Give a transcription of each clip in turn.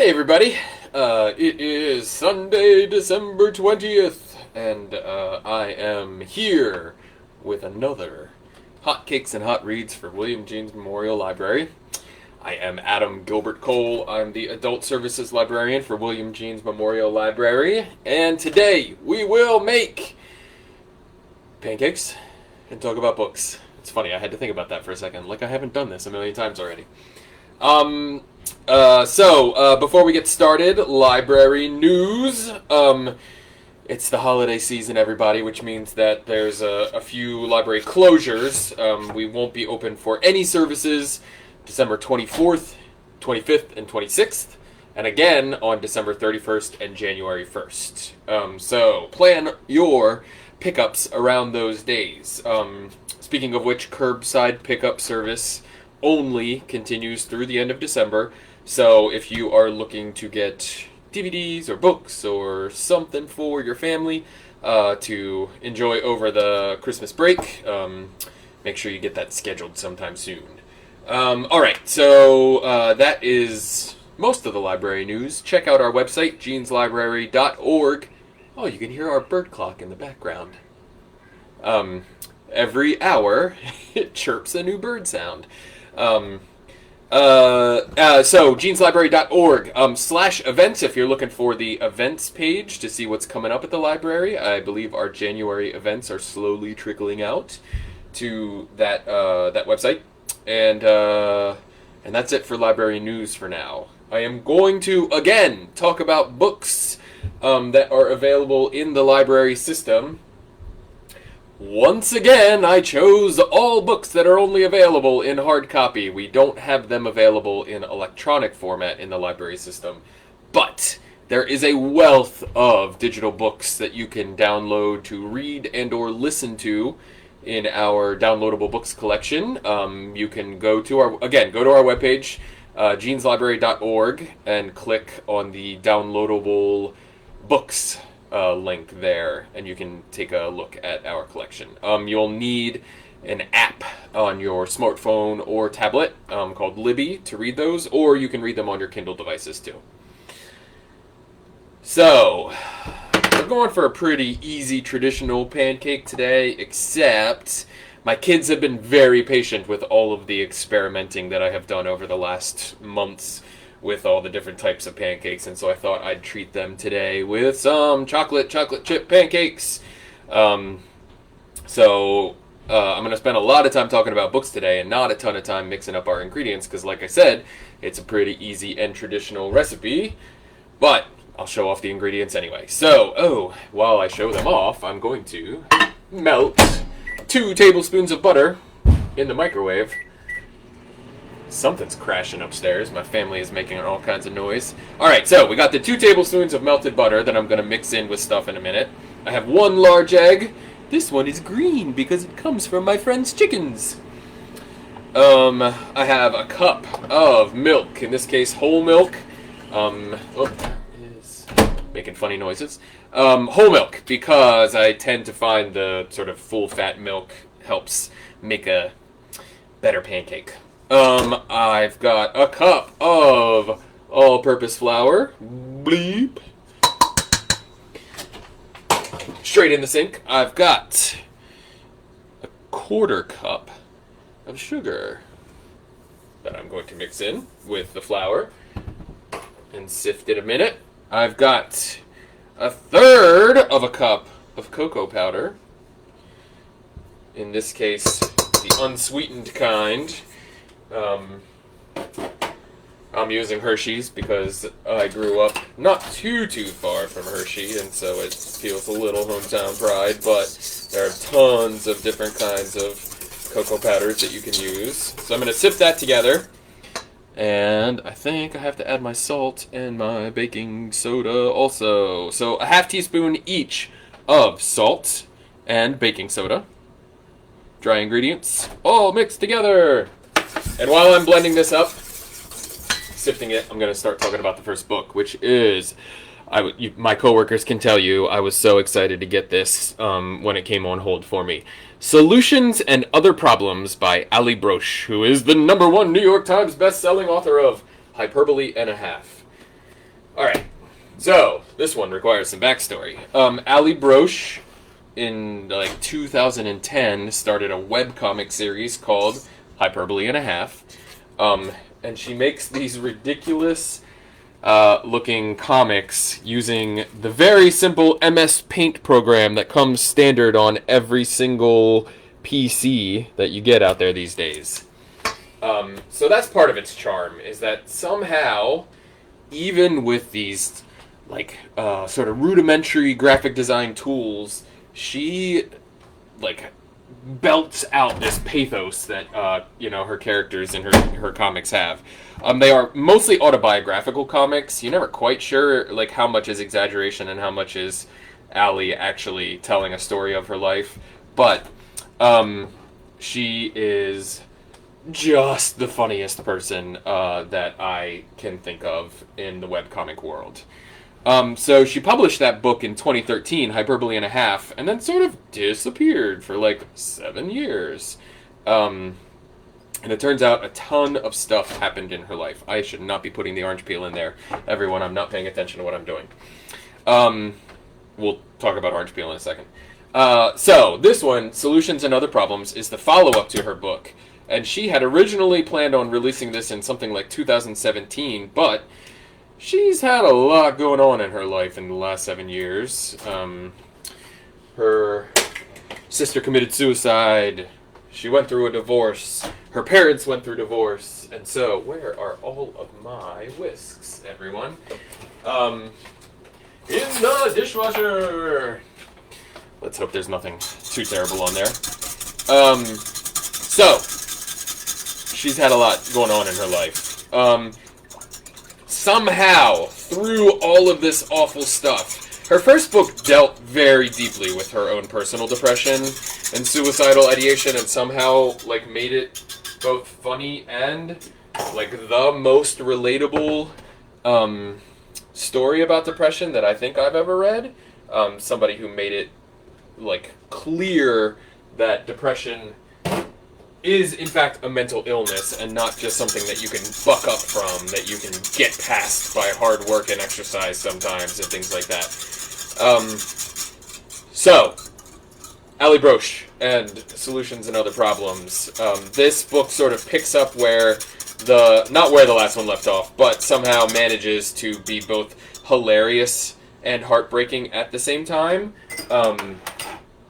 Hey everybody, it is Sunday, December 20th, and I am here with another Hot Cakes and Hot Reads for William James Memorial Library. I am Adam Gilbert Cole. I'm the Adult Services Librarian for William James Memorial Library, and today we will make pancakes and talk about books. It's funny, I had to think about that for a second, like I haven't done this a million times already. Before we get started, library news. It's the holiday season, everybody, which means that there's a few library closures. We won't be open for any services December 24th, 25th, and 26th, and again on December 31st and January 1st. So plan your pickups around those days. Speaking of which, curbside pickup service only continues through the end of December. So if you are looking to get DVDs or books or something for your family to enjoy over the Christmas break, make sure you get that scheduled sometime soon. Alright, so that is most of the library news. Check out our website, jeanslibrary.org. Oh, you can hear our bird clock in the background. Every hour, it chirps a new bird sound. So jeanslibrary.org /events if you're looking for the events page to see what's coming up at the library. I believe our January events are slowly trickling out to that website. And that's it for library news for now. I am going to, again, talk about books that are available in the library system. Once again, I chose all books that are only available in hard copy. We don't have them available in electronic format in the library system. But there is a wealth of digital books that you can download to read and or listen to in our downloadable books collection. You can go to our webpage, jeanslibrary.org, and click on the downloadable books link there, and you can take a look at our collection. You'll need an app on your smartphone or tablet called Libby to read those, or you can read them on your Kindle devices too. So, we're going for a pretty easy traditional pancake today, except my kids have been very patient with all of the experimenting that I have done over the last months with all the different types of pancakes, and so I thought I'd treat them today with some chocolate chip pancakes. I'm going to spend a lot of time talking about books today and not a ton of time mixing up our ingredients, because like I said, it's a pretty easy and traditional recipe, but I'll show off the ingredients anyway. So, while I show them off, I'm going to melt 2 tablespoons of butter in the microwave. Something's crashing upstairs. My family is making all kinds of noise. Alright, so we got the 2 tablespoons of melted butter that I'm going to mix in with stuff in a minute. I have 1 large egg. This one is green because it comes from my friend's chickens. I have a cup of milk, in this case whole milk. Is making funny noises. Whole milk, because I tend to find the sort of full fat milk helps make a better pancake. I've got a cup of all-purpose flour. Bleep. Straight in the sink. I've got a 1/4 cup of sugar that I'm going to mix in with the flour and sift in a minute. I've got a 1/3 of a cup of cocoa powder. In this case, the unsweetened kind. I'm using Hershey's because I grew up not too far from Hershey, and so it feels a little hometown pride, but there are tons of different kinds of cocoa powders that you can use. So I'm going to sift that together, and I think I have to add my salt and my baking soda also. So a 1/2 teaspoon each of salt and baking soda. Dry ingredients all mixed together. And while I'm blending this up, sifting it, I'm going to start talking about the first book, which is, my coworkers can tell you, I was so excited to get this when it came on hold for me. Solutions and Other Problems by Ali Brosh, who is the #1 New York Times best-selling author of Hyperbole and a Half. All right. So this one requires some backstory. Ali Broche in like 2010 started a webcomic series called Hyperbole and a Half. And she makes these ridiculous looking comics using the very simple MS Paint program that comes standard on every single PC that you get out there these days. So that's part of its charm, is that somehow, even with these like sort of rudimentary graphic design tools, she like belts out this pathos that her characters in her comics have. They are mostly autobiographical comics. You're never quite sure like how much is exaggeration and how much is Ali actually telling a story of her life, but she is just the funniest person that I can think of in the webcomic world. So she published that book in 2013, Hyperbole and a Half, and then sort of disappeared for like 7 years. And it turns out a ton of stuff happened in her life. I should not be putting the orange peel in there. Everyone, I'm not paying attention to what I'm doing. We'll talk about orange peel in a second. So this one, Solutions and Other Problems, is the follow-up to her book. And she had originally planned on releasing this in something like 2017, but she's had a lot going on in her life in the last 7 years. Her sister committed suicide. She went through a divorce. Her parents went through divorce. And so, where are all of my whisks, everyone? In the dishwasher! Let's hope there's nothing too terrible on there. So, she's had a lot going on in her life. Somehow, through all of this awful stuff, her first book dealt very deeply with her own personal depression and suicidal ideation, and somehow like made it both funny and like the most relatable story about depression that I think I've ever read. Somebody who made it like clear that depression is in fact a mental illness and not just something that you can buck up from, that you can get past by hard work and exercise sometimes and things like that. So, Ali Broche and Solutions and Other Problems. This book sort of picks up where not where the last one left off, but somehow manages to be both hilarious and heartbreaking at the same time.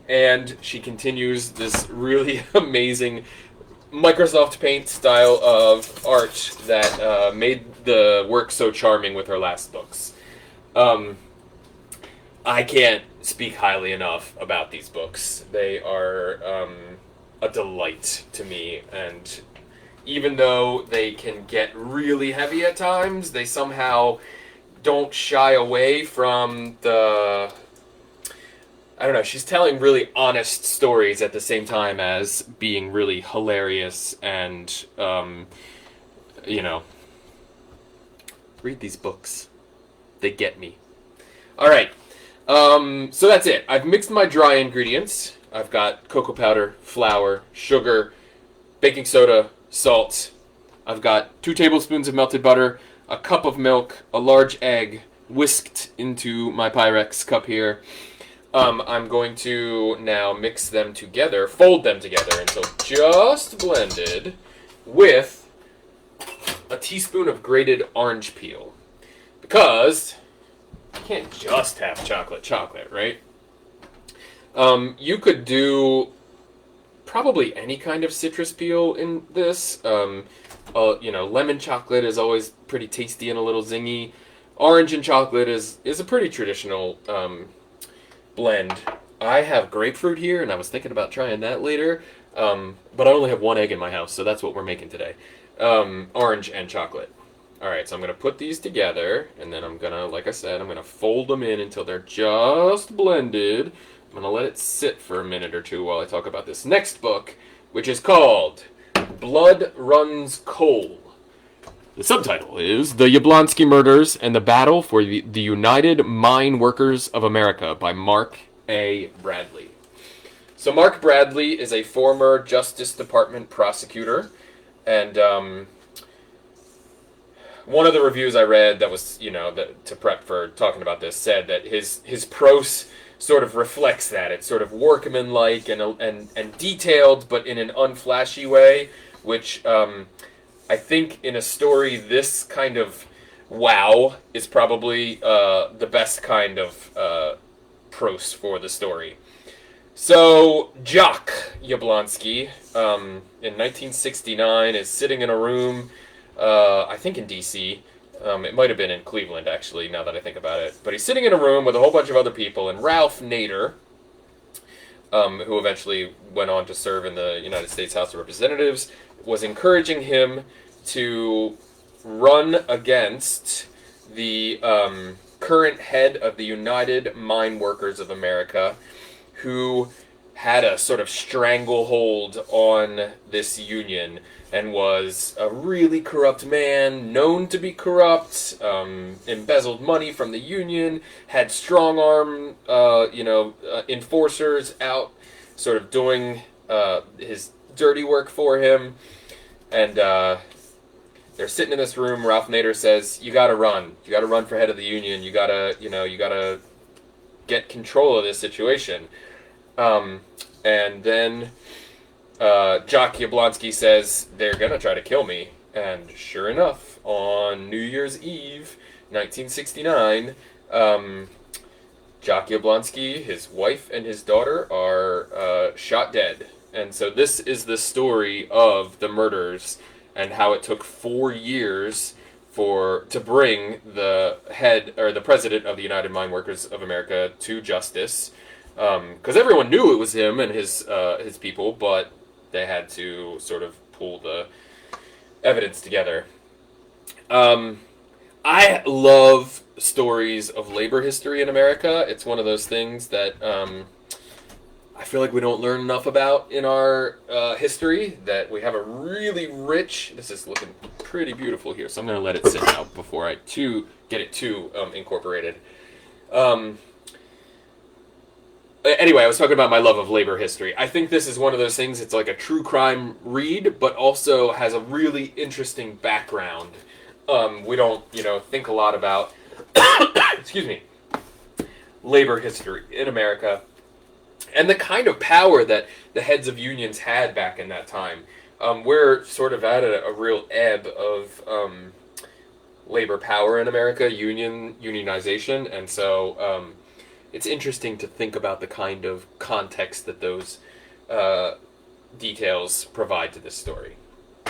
And she continues this really amazing Microsoft Paint style of art that made the work so charming with her last books. I can't speak highly enough about these books. They are a delight to me, and even though they can get really heavy at times, they somehow don't shy away from the... I don't know, she's telling really honest stories at the same time as being really hilarious and, read these books. They get me. Alright, so that's it. I've mixed my dry ingredients. I've got cocoa powder, flour, sugar, baking soda, salt. I've got 2 tablespoons of melted butter, a cup of milk, a large egg, whisked into my Pyrex cup here. I'm going to now mix them together, fold them together until just blended with a teaspoon of grated orange peel. Because you can't just have chocolate, right? You could do probably any kind of citrus peel in this. Lemon chocolate is always pretty tasty and a little zingy. Orange and chocolate is a pretty traditional blend. I have grapefruit here, and I was thinking about trying that later, but I only have 1 egg in my house, so that's what we're making today. Orange and chocolate. Alright, so I'm going to put these together, and then I'm going to, like I said, I'm going to fold them in until they're just blended. I'm going to let it sit for a minute or two while I talk about this next book, which is called Blood Runs Cold. The subtitle is The Yablonsky Murders and the Battle for the United Mine Workers of America by Mark A. Bradley. So Mark Bradley is a former Justice Department prosecutor, and one of the reviews I read that was, that to prep for talking about this, said that his prose sort of reflects that. It's sort of workmanlike and detailed, but in an unflashy way, which I think in a story this kind of wow is probably the best kind of prose for the story. So, Jock Yablonsky, in 1969, is sitting in a room, I think in D.C., it might have been in Cleveland, actually, now that I think about it. But he's sitting in a room with a whole bunch of other people, and Ralph Nader, who eventually went on to serve in the United States House of Representatives, was encouraging him to run against the current head of the United Mine Workers of America, who had a sort of stranglehold on this union and was a really corrupt man, known to be corrupt, embezzled money from the union, had strong-arm, enforcers out sort of doing his dirty work for him. And they're sitting in this room. Ralph Nader says, you gotta run. You gotta run for head of the union. You gotta get control of this situation. And then Jock Yablonsky says, they're gonna try to kill me. And sure enough, on New Year's Eve, 1969, Jock Yablonsky, his wife, and his daughter are shot dead. And so this is the story of the murders and how it took 4 years to bring the head or the president of the United Mine Workers of America to justice. Because everyone knew it was him and his people, but they had to sort of pull the evidence together. I love stories of labor history in America. It's one of those things that I feel like we don't learn enough about in our history, that we have a really rich... This is looking pretty beautiful here, so I'm going to let it sit now before I get it too incorporated. Anyway, I was talking about my love of labor history. I think this is one of those things, it's like a true crime read, but also has a really interesting background. We don't, think a lot about, excuse me, labor history in America, and the kind of power that the heads of unions had back in that time. We're sort of at a real ebb of labor power in America, unionization, and so it's interesting to think about the kind of context that those details provide to this story.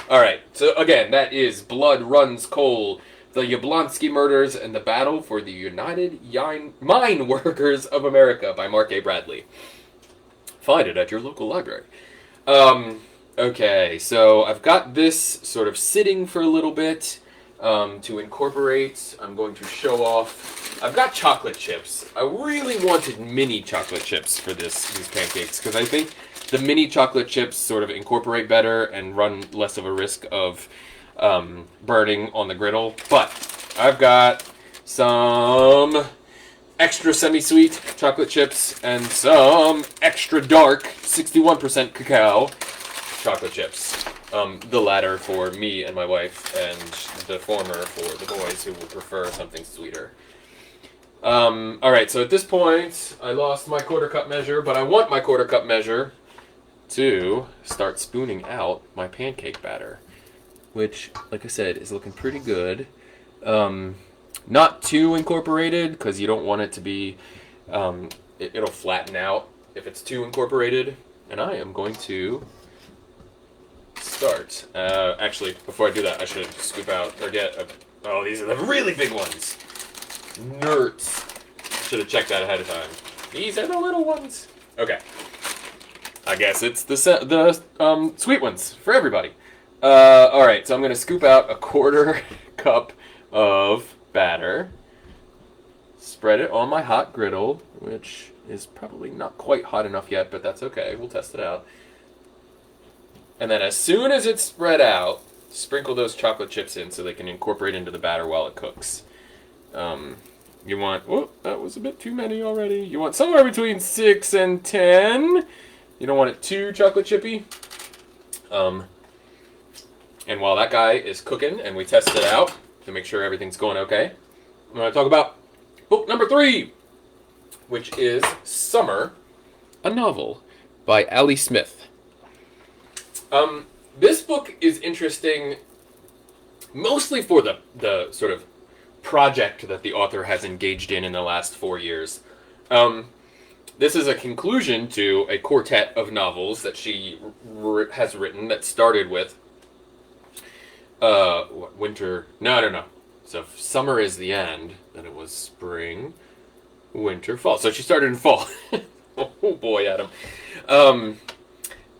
All right, so again, that is Blood Runs Cold, the Yablonsky Murders and the Battle for the United Mine Workers of America by Mark A. Bradley. Find it at your local library. Okay, so I've got this sort of sitting for a little bit to incorporate. I'm going to show off. I've got chocolate chips. I really wanted mini chocolate chips for these pancakes because I think the mini chocolate chips sort of incorporate better and run less of a risk of burning on the griddle. But I've got some extra semi-sweet chocolate chips and some extra dark 61% cacao chocolate chips. The latter for me and my wife, and the former for the boys who would prefer something sweeter. Alright, so at this point, I lost my quarter cup measure, but I want my quarter cup measure to start spooning out my pancake batter, which, like I said, is looking pretty good. Not too incorporated, because you don't want it to be, it'll flatten out if it's too incorporated. And I am going to start. Actually, before I do that, I should scoop out, or oh, these are the really big ones. Nerds. Should have checked that ahead of time. These are the little ones. Okay. I guess it's the sweet ones for everybody. Alright, so I'm going to scoop out a quarter cup of batter. Spread it on my hot griddle, which is probably not quite hot enough yet, but that's okay. We'll test it out. And then as soon as it's spread out, sprinkle those chocolate chips in so they can incorporate into the batter while it cooks. You want... Whoa, that was a bit too many already. You want somewhere between 6 and 10. You don't want it too chocolate chippy. And while that guy is cooking and we test it out, to make sure everything's going okay. I'm going to talk about book number 3, which is Summer, a novel by Ali Smith. This book is interesting mostly for the sort of project that the author has engaged in the last 4 years. This is a conclusion to a quartet of novels that she has written that started with winter. No. So summer is the end. Then it was spring, winter, fall. So she started in fall. Oh boy, Adam.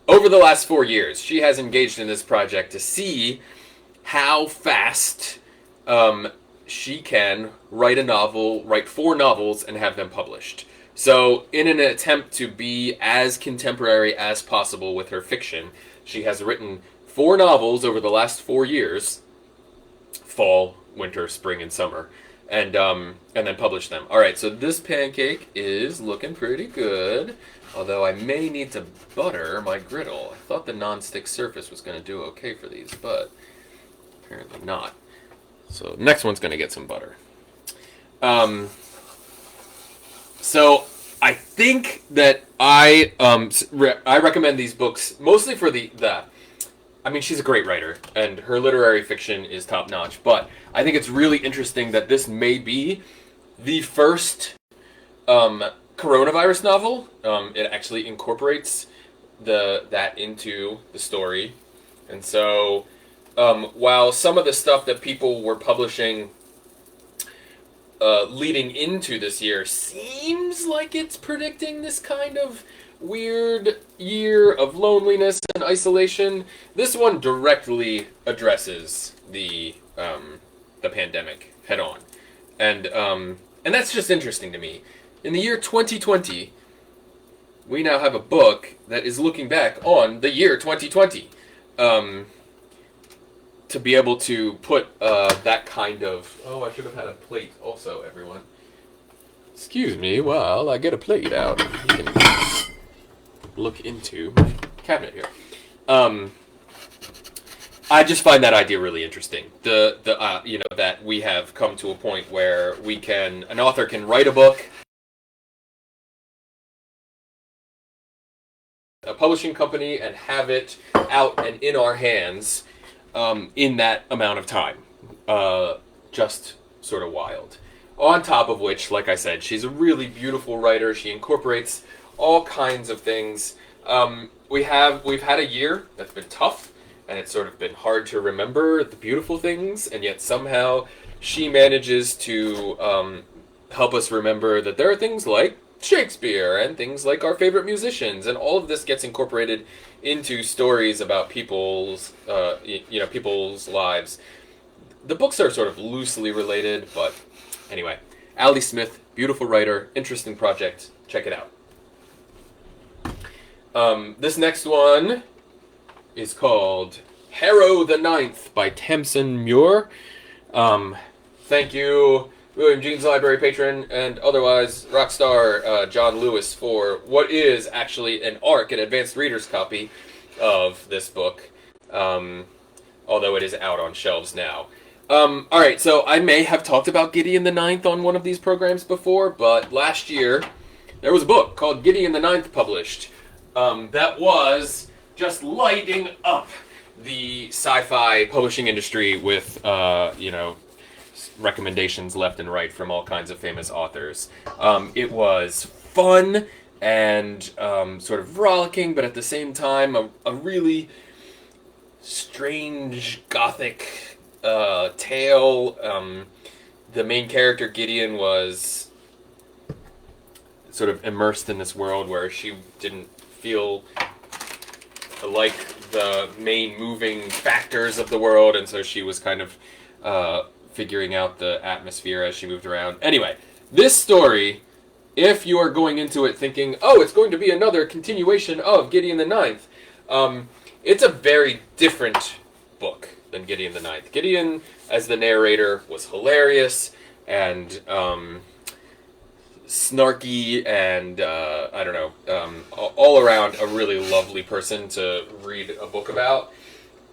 Over the last 4 years, she has engaged in this project to see how fast she can write a novel, write 4 novels, and have them published. So, in an attempt to be as contemporary as possible with her fiction, she has written 4 novels over the last 4 years, fall, winter, spring, and summer, and then published them. All right, so this pancake is looking pretty good, although I may need to butter my griddle. I thought the non-stick surface was going to do okay for these, but apparently not. So next one's going to get some butter. So I think that I recommend these books mostly for I mean, she's a great writer, and her literary fiction is top-notch, but I think it's really interesting that this may be the first coronavirus novel. It actually incorporates that into the story. And so, while some of the stuff that people were publishing leading into this year seems like it's predicting this kind of weird year of loneliness and isolation, this one directly addresses the pandemic head on, and that's just interesting to me. In the year 2020, we now have a book that is looking back on the year 2020. To be able to put that kind of... Oh, I should have had a plate also, everyone. Excuse me while I get a plate out. You can look into my cabinet here. I just find that idea really interesting. That we have come to a point where an author can write a book, a publishing company, and have it out and in our hands in that amount of time. Just sort of wild. On top of which, like I said, she's a really beautiful writer. She incorporates all kinds of things. We've had a year that's been tough, and it's sort of been hard to remember the beautiful things, and yet somehow she manages to help us remember that there are things like Shakespeare and things like our favorite musicians, and all of this gets incorporated into stories about people's lives. The books are sort of loosely related, but anyway, Ali Smith, beautiful writer, interesting project. Check it out. This next one is called Harrow the Ninth by Tamsin Muir. Thank you, William Jeans Library patron and otherwise rock star John Lewis, for what is actually an advanced reader's copy of this book, although it is out on shelves now. Alright, so I may have talked about Gideon the Ninth on one of these programs before, but last year there was a book called Gideon the Ninth published that was just lighting up the sci-fi publishing industry with, recommendations left and right from all kinds of famous authors. It was fun and sort of rollicking, but at the same time a really strange gothic tale. The main character, Gideon, was sort of immersed in this world where she didn't feel like the main moving factors of the world, and so she was kind of figuring out the atmosphere as she moved around. Anyway, this story, if you are going into it thinking, oh, it's going to be another continuation of Gideon the Ninth, it's a very different book than Gideon the Ninth. Gideon, as the narrator, was hilarious and snarky and, all around a really lovely person to read a book about.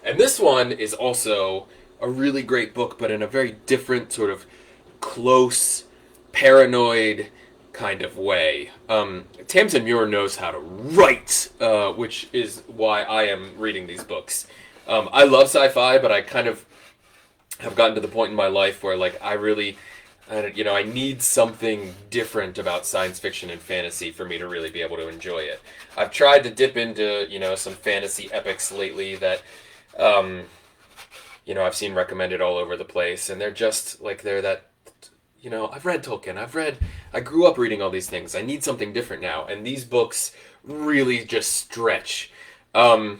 And this one is also a really great book, but in a very different sort of close, paranoid kind of way. Tamsin Muir knows how to write, which is why I am reading these books. I love sci-fi, but I kind of have gotten to the point in my life where, like, I need something different about science fiction and fantasy for me to really be able to enjoy it. I've tried to dip into, some fantasy epics lately that, I've seen recommended all over the place, and they're just, like, they're that, I've read Tolkien, I grew up reading all these things. I need something different now, and these books really just stretch. I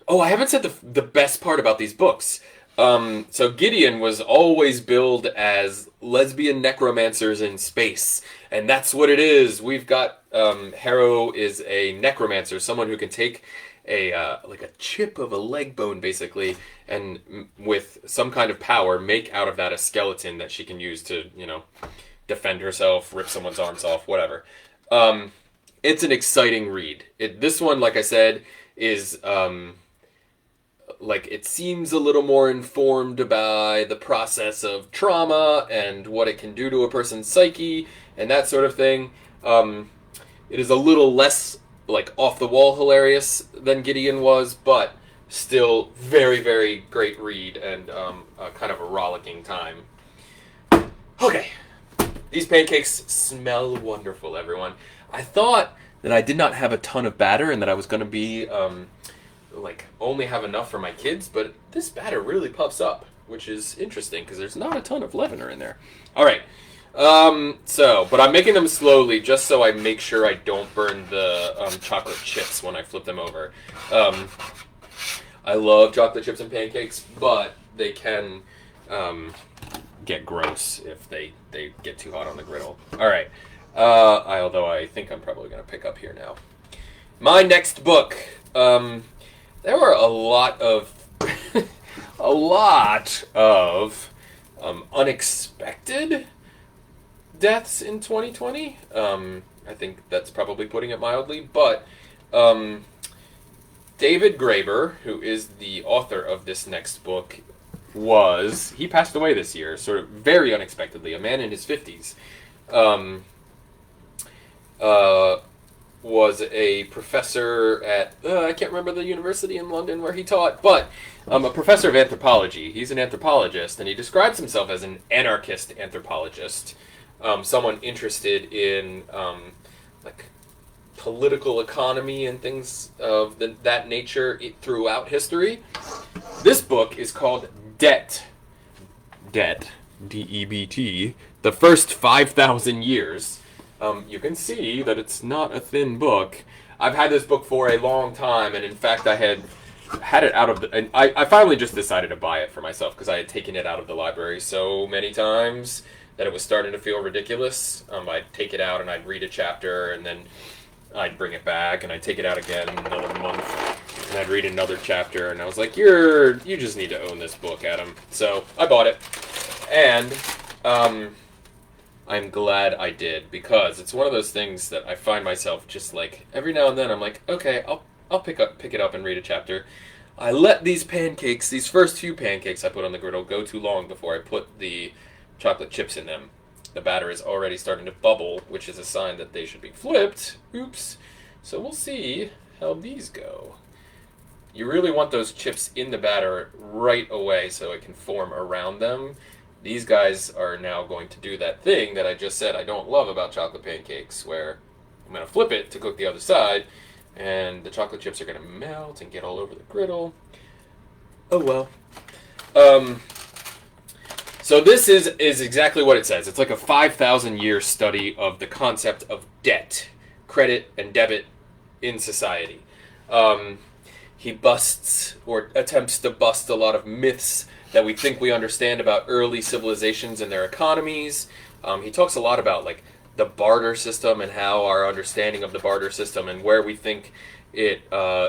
haven't said the best part about these books. So Gideon was always billed as lesbian necromancers in space, and that's what it is. We've got Harrow is a necromancer, someone who can take a chip of a leg bone, basically, and with some kind of power make out of that a skeleton that she can use to defend herself, rip someone's arms off, whatever. It's an exciting read. This one, like I said, is it seems a little more informed by the process of trauma and what it can do to a person's psyche and that sort of thing. It is a little less off the wall hilarious than Gideon was, but still very, very great read and kind of a rollicking time. Okay, these pancakes smell wonderful, everyone. I thought that I did not have a ton of batter and that I was going to be only have enough for my kids, but this batter really puffs up, which is interesting because there's not a ton of leavener in there. All right. But I'm making them slowly just so I make sure I don't burn the chocolate chips when I flip them over. I love chocolate chips and pancakes, but they can get gross if they get too hot on the griddle. All right. Although I think I'm probably going to pick up here now. My next book. There were a lot of unexpected deaths in 2020. I think that's probably putting it mildly, but David Graeber, who is the author of this next book, he passed away this year, sort of very unexpectedly, a man in his 50s. Was a professor at, I can't remember the university in London where he taught, but a professor of anthropology. He's an anthropologist, and he describes himself as an anarchist anthropologist, someone interested in political economy and things of that nature throughout history. This book is called Debt, D-E-B-T, The First 5,000 Years. You can see that it's not a thin book. I've had this book for a long time, and in fact I had it out of the... And I finally just decided to buy it for myself because I had taken it out of the library so many times that it was starting to feel ridiculous. I'd take it out and I'd read a chapter, and then I'd bring it back, and I'd take it out again in another month, and I'd read another chapter, and I was like, you just need to own this book, Adam. So I bought it, and I'm glad I did, because it's one of those things that I find myself just every now and then I'm like, okay, I'll pick it up and read a chapter. I let these first few pancakes I put on the griddle go too long before I put the chocolate chips in them. The batter is already starting to bubble, which is a sign that they should be flipped. Oops. So we'll see how these go. You really want those chips in the batter right away so it can form around them. These guys are now going to do that thing that I just said I don't love about chocolate pancakes, where I'm going to flip it to cook the other side, and the chocolate chips are going to melt and get all over the griddle. Oh well. So this is exactly what it says. It's like a 5,000-year study of the concept of debt, credit, and debit in society. He busts, or attempts to bust, a lot of myths that we think we understand about early civilizations and their economies. He talks a lot about the barter system and how our understanding of the barter system and where we think it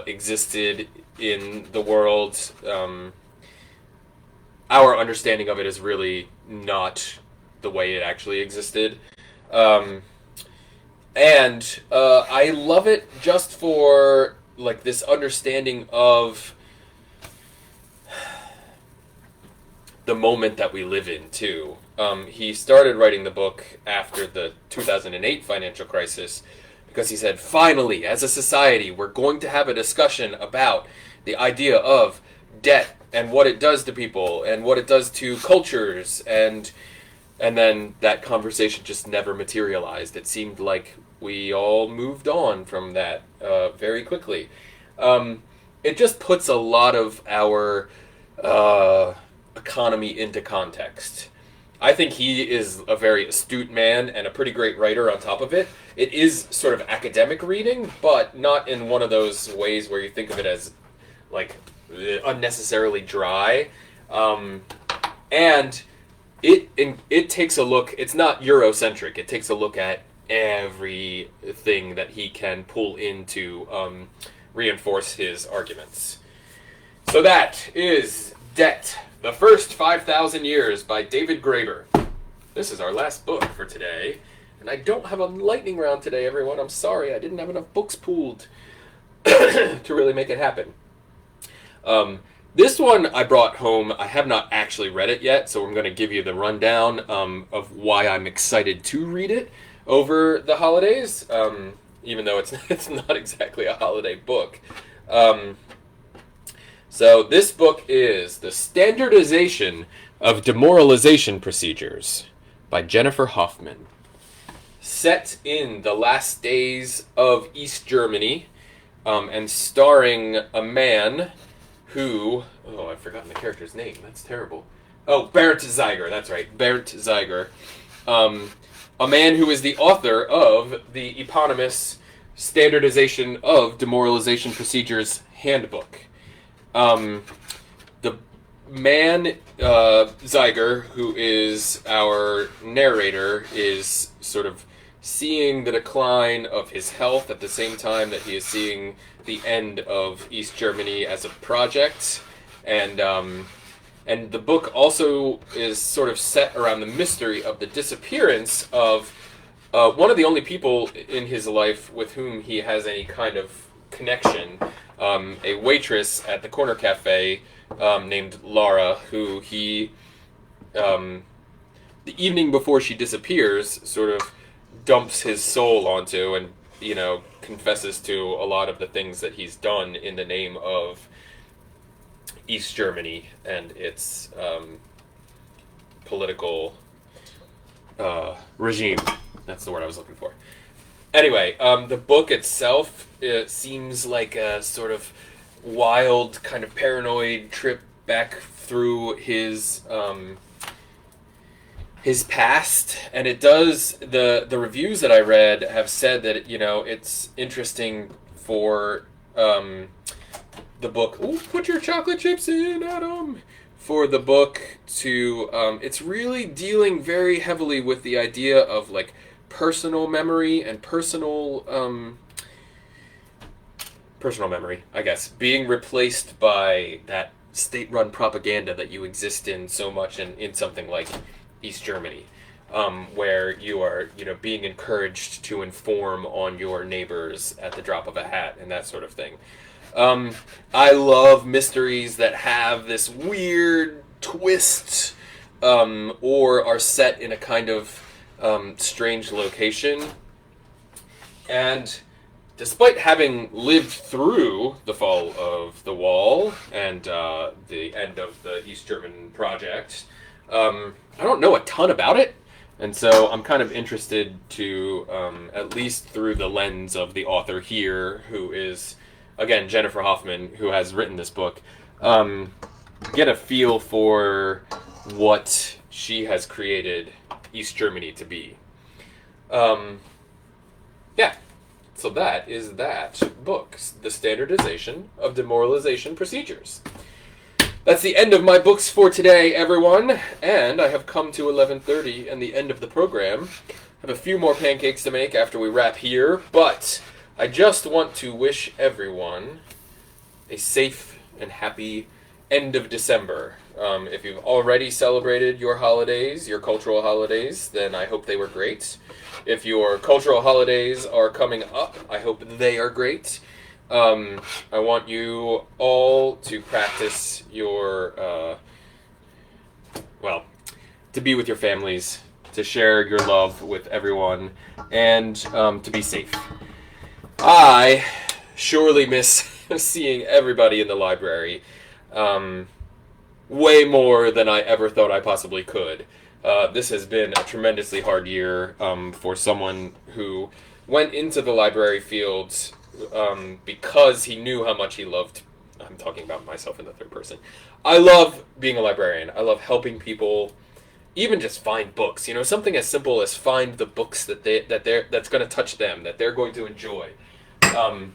existed in the world. Our understanding of it is really not the way it actually existed. And I love it just for this understanding of the moment that we live in too. He started writing the book after the 2008 financial crisis because he said, finally, as a society, we're going to have a discussion about the idea of debt and what it does to people and what it does to cultures, and then that conversation just never materialized. It seemed like we all moved on from that very quickly. It just puts a lot of our economy into context. I think he is a very astute man and a pretty great writer on top of it. It is sort of academic reading, but not in one of those ways where you think of it as like unnecessarily dry. And it takes a look, it's not Eurocentric, it takes a look at everything that he can pull in to reinforce his arguments. So that is Debt, the First 5,000 Years by David Graeber. This is our last book for today, and I don't have a lightning round today, everyone. I'm sorry, I didn't have enough books pooled to really make it happen. This one I brought home. I have not actually read it yet, so I'm going to give you the rundown of why I'm excited to read it over the holidays, even though it's not exactly a holiday book. So this book is The Standardization of Demoralization Procedures by Jennifer Hoffman. Set in the last days of East Germany, and starring a man who... Oh, I've forgotten the character's name. That's terrible. Oh, Bernd Zeiger. That's right. Bernd Zeiger. A man who is the author of the eponymous Standardization of Demoralization Procedures handbook. The man, Zeiger, who is our narrator, is sort of seeing the decline of his health at the same time that he is seeing the end of East Germany as a project, and the book also is sort of set around the mystery of the disappearance of one of the only people in his life with whom he has any kind of connection, a waitress at the corner cafe named Laura, who he, the evening before she disappears, sort of dumps his soul onto and, confesses to a lot of the things that he's done in the name of East Germany and its political regime. That's the word I was looking for. Anyway, the book itself, it seems like a sort of wild, kind of paranoid trip back through his past, and it does. The reviews that I read have said that it's interesting for the book. Ooh, put your chocolate chips in, Adam. For the book to, it's really dealing very heavily with the idea of like personal memory and personal memory, I guess, being replaced by that state-run propaganda that you exist in so much in something like East Germany, where you are, being encouraged to inform on your neighbors at the drop of a hat and that sort of thing. I love mysteries that have this weird twist, or are set in a kind of strange location. And despite having lived through the fall of the wall and the end of the East German project, I don't know a ton about it. And so I'm kind of interested to, at least through the lens of the author here, who is, again, Jennifer Hoffman, who has written this book, get a feel for what she has created East Germany to be. Yeah, so that is that book, The Standardization of Demoralization Procedures. That's the end of my books for today, everyone, and I have come to 11:30 and the end of the program. I have a few more pancakes to make after we wrap here, but I just want to wish everyone a safe and happy end of December. If you've already celebrated your holidays, your cultural holidays, then I hope they were great. If your cultural holidays are coming up, I hope they are great. I want you all to practice your well, to be with your families, to share your love with everyone, and to be safe. I surely miss seeing everybody in the library. Um, Way more than I ever thought I possibly could. This has been a tremendously hard year for someone who went into the library field because he knew how much he loved. I'm talking about myself in the third person. I love being a librarian. I love helping people, even just find books. You know, something as simple as find the books that's going to touch them, that they're going to enjoy. Um,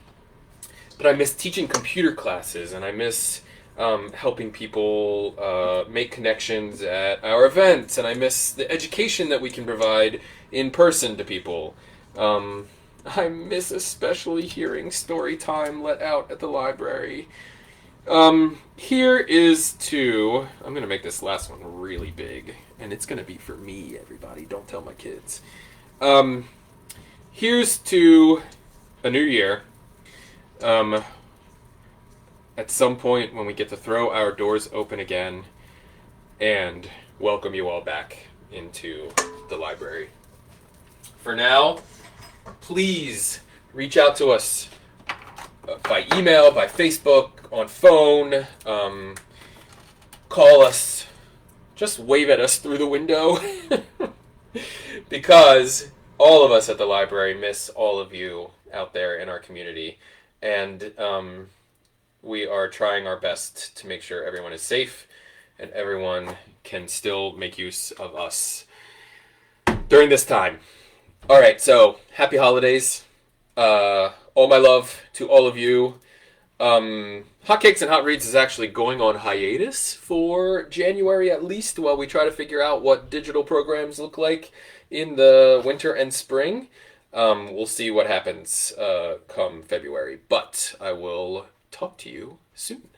but I miss teaching computer classes, and I miss helping people make connections at our events, and I miss the education that we can provide in person to people. I miss especially hearing story time let out at the library. Here is to. I'm going to make this last one really big, and it's going to be for me, everybody. Don't tell my kids. Here's to a new year. At some point when we get to throw our doors open again and welcome you all back into the library. For now, please reach out to us by email, by Facebook, on phone, call us, just wave at us through the window because all of us at the library miss all of you out there in our community, and we are trying our best to make sure everyone is safe and everyone can still make use of us during this time. All right, so happy holidays. All my love to all of you. Hotcakes and Hot Reads is actually going on hiatus for January at least while we try to figure out what digital programs look like in the winter and spring. We'll see what happens come February, but I will talk to you soon.